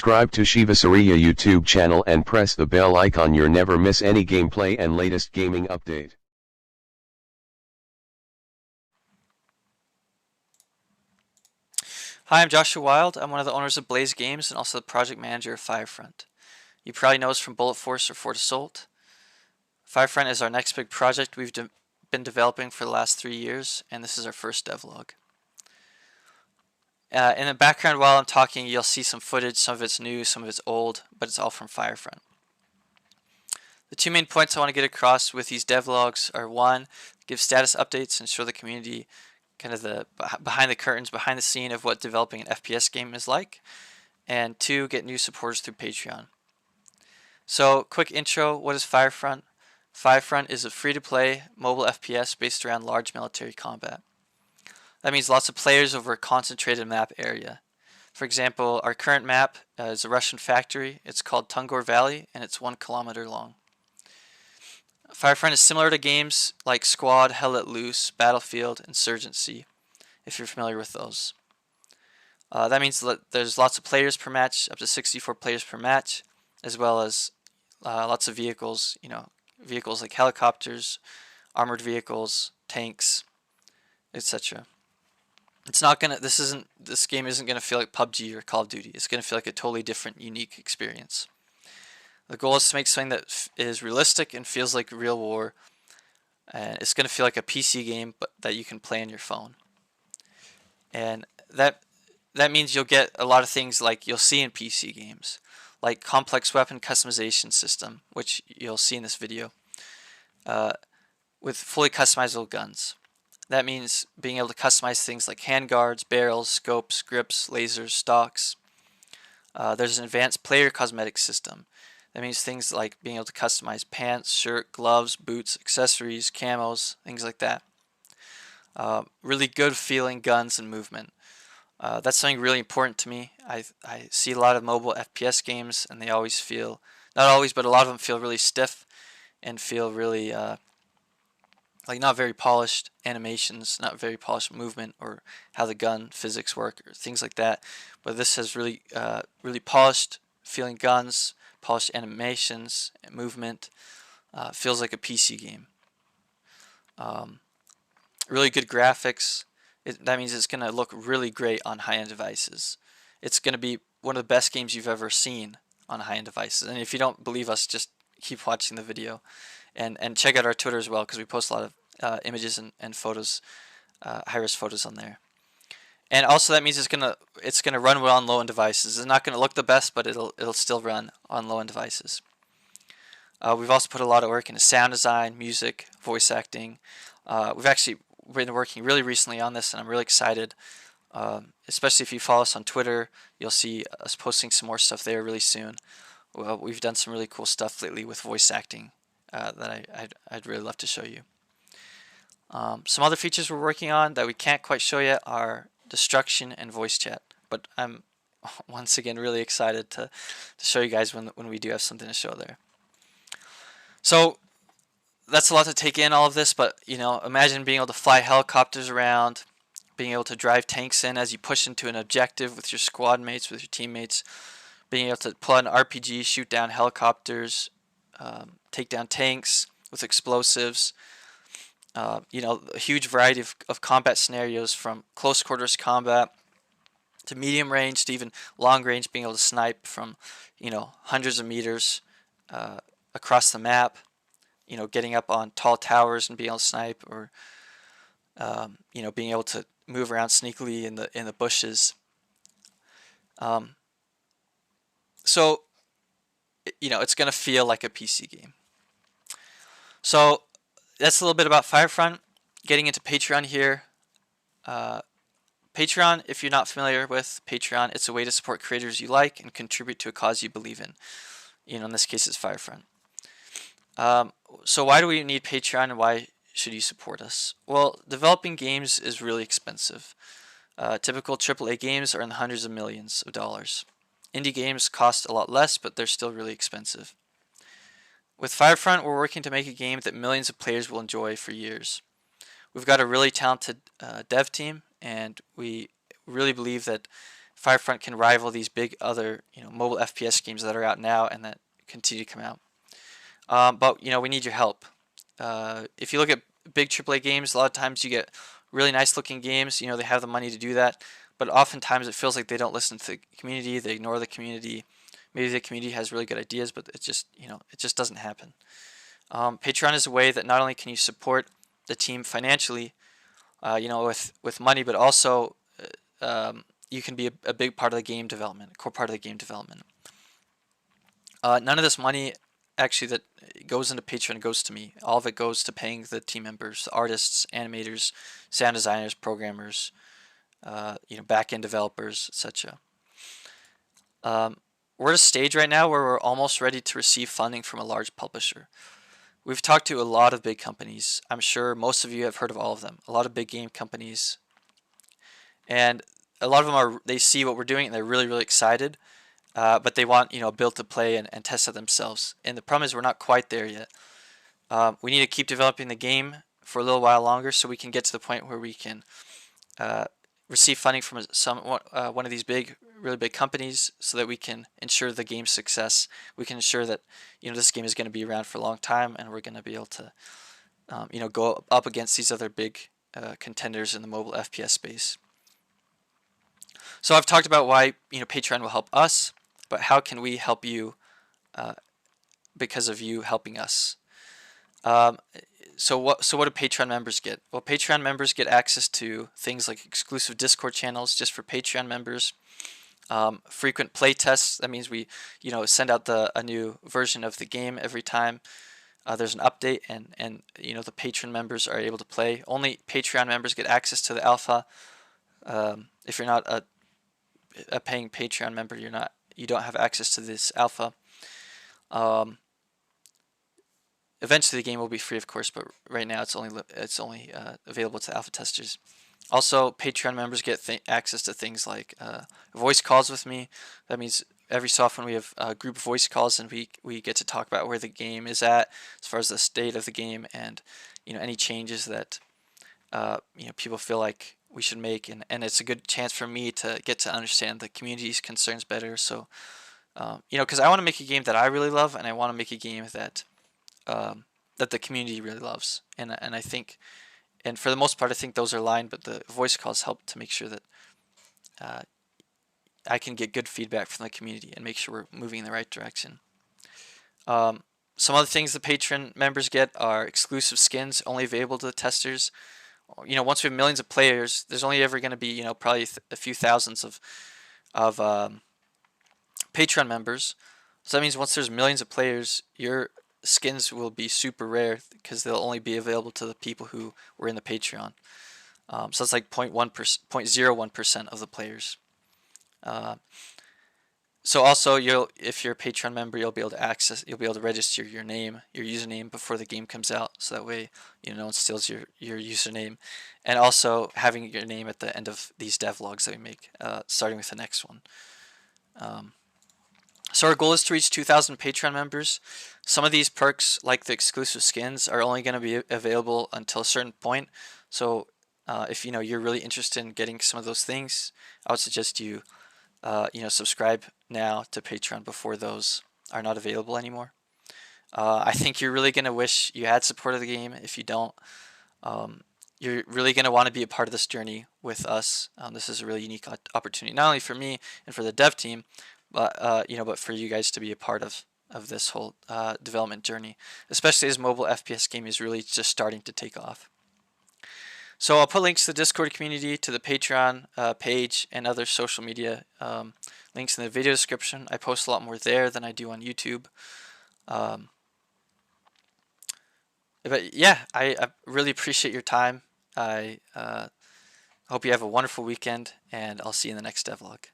Subscribe to ShivaSooriya YouTube channel and press the bell icon. You'll never miss any gameplay and latest gaming update. Hi, I'm Joshua Wild. I'm one of the owners of Blaze Games and also the project manager of Firefront. You probably know us from Bullet Force or Fort Assault. Firefront is our next big project we've been developing for the last 3 years, and this is our first devlog. In the background while I'm talking, you'll see some footage. Some of it's new, some of it's old, but it's all from Firefront. The two main points I want to get across with these devlogs are: one, give status updates and show the community kind of the behind the curtains, behind the scene of what developing an FPS game is like, and two, get new supporters through Patreon. So, quick intro, what is Firefront? Firefront is a free-to-play mobile FPS based around large military combat. That means lots of players over a concentrated map area. For example, our current map is a Russian factory. It's called Tungor Valley, and it's 1 kilometer long. Firefront is similar to games like Squad, Hell Let Loose, Battlefield, Insurgency, if you're familiar with those. That means there's lots of players per match, up to 64 players per match, as well as lots of vehicles, vehicles like helicopters, armored vehicles, tanks, etc. This game isn't gonna feel like PUBG or Call of Duty. It's gonna feel like a totally different, unique experience. The goal is to make something that is realistic and feels like real war, and it's gonna feel like a PC game, but that you can play on your phone. And that means you'll get a lot of things like you'll see in PC games, like complex weapon customization system, which you'll see in this video, with fully customizable guns. That means being able to customize things like handguards, barrels, scopes, grips, lasers, stocks. There's an advanced player cosmetic system. That means things like being able to customize pants, shirt, gloves, boots, accessories, camos, things like that. Really good feeling guns and movement. That's something really important to me. I see a lot of mobile FPS games, and they always feel, not always, but a lot of them feel really stiff and feel really like not very polished animations, not very polished movement, or how the gun physics work, or things like that. But this has really polished feeling guns, polished animations, and movement. Feels like a PC game. Really good graphics. That means it's going to look really great on high-end devices. It's going to be one of the best games you've ever seen on high-end devices. And if you don't believe us, just keep watching the video. And check out our Twitter as well, because we post a lot of images and photos, high-res photos on there. And also that means it's gonna run well on low-end devices. It's not gonna look the best, but it'll still run on low-end devices. We've also put a lot of work into sound design, music, voice acting. We've actually been working really recently on this, and I'm really excited. Especially if you follow us on Twitter, you'll see us posting some more stuff there really soon. Well, we've done some really cool stuff lately with voice acting that I'd really love to show you. Some other features we're working on that we can't quite show yet are destruction and voice chat, but I'm once again really excited to show you guys when we do have something to show there. So that's a lot to take in, all of this, but imagine being able to fly helicopters around, being able to drive tanks in as you push into an objective with your squad mates, with your teammates, being able to pull out an RPG, shoot down helicopters, take down tanks with explosives. A huge variety of combat scenarios, from close quarters combat to medium range to even long range, being able to snipe from hundreds of meters across the map, getting up on tall towers and being able to snipe, or being able to move around sneakily in the bushes. So it's going to feel like a PC game. So that's a little bit about Firefront. Getting into Patreon here. Patreon, if you're not familiar with Patreon, it's a way to support creators you like and contribute to a cause you believe in. In this case, it's Firefront. So why do we need Patreon, and why should you support us? Well, developing games is really expensive. Typical AAA games are in the hundreds of millions of dollars. Indie games cost a lot less, but they're still really expensive. With Firefront, we're working to make a game that millions of players will enjoy for years. We've got a really talented dev team, and we really believe that Firefront can rival these big other mobile FPS games that are out now and that continue to come out. But we need your help. If you look at big AAA games, a lot of times you get really nice looking games. They have the money to do that, but oftentimes it feels like they don't listen to the community. They ignore the community. Maybe the community has really good ideas, but it just doesn't happen. Patreon is a way that not only can you support the team financially, with money, but also you can be a big part of the game development, a core part of the game development. None of this money actually that goes into Patreon goes to me. All of it goes to paying the team members, the artists, animators, sound designers, programmers, back-end developers, etc. We're at a stage right now where we're almost ready to receive funding from a large publisher. We've talked to a lot of big companies. I'm sure most of you have heard of all of them. A lot of big game companies. And a lot of them they see what we're doing and they're really, really excited. But they want, build to play and test it themselves. And the problem is we're not quite there yet. We need to keep developing the game for a little while longer so we can get to the point where we can receive funding from one of these really big companies so that we can ensure the game's success. We can ensure that this game is going to be around for a long time and we're going to be able to go up against these other big contenders in the mobile FPS space. So I've talked about why Patreon will help us, but how can we help you because of you helping us? So what do Patreon members get? Well, Patreon members get access to things like exclusive Discord channels just for Patreon members. Frequent play tests. That means we send out a new version of the game every time there's an update, and the Patreon members are able to play. Only Patreon members get access to the alpha. If you're not a paying Patreon member, you don't have access to this alpha. Eventually the game will be free, of course, but right now it's only available to alpha testers. Also, Patreon members get access to things like voice calls with me. That means every so often we have group voice calls, and we get to talk about where the game is at as far as the state of the game and any changes that people feel like we should make, and it's a good chance for me to get to understand the community's concerns better. So because I want to make a game that I really love, and I want to make a game that the community really loves, and I think, and for the most part I think those are aligned, but the voice calls help to make sure that I can get good feedback from the community and make sure we're moving in the right direction. Some other things the patron members get are exclusive skins only available to the testers. Once we have millions of players, there's only ever going to be probably a few thousands of Patreon members. So that means once there's millions of players, your skins will be super rare because they'll only be available to the people who were in the Patreon. So it's like 0.01% of the players. So also, if you're a Patreon member, you'll be able to register your username before the game comes out, so that way no one steals your username, and also having your name at the end of these devlogs that we make, starting with the next one. So our goal is to reach 2,000 Patreon members. Some of these perks, like the exclusive skins, are only going to be available until a certain point. So if you're really interested in getting some of those things, I would suggest you subscribe now to Patreon before those are not available anymore. I think you're really going to wish you had supported the game. If you don't, you're really going to want to be a part of this journey with us. This is a really unique opportunity, not only for me and for the dev team, but for you guys to be a part of this whole development journey, especially as mobile FPS game is really just starting to take off. So I'll put links to the Discord community, to the Patreon page, and other social media links in the video description. I post a lot more there than I do on YouTube. But yeah, I really appreciate your time. I hope you have a wonderful weekend, and I'll see you in the next devlog.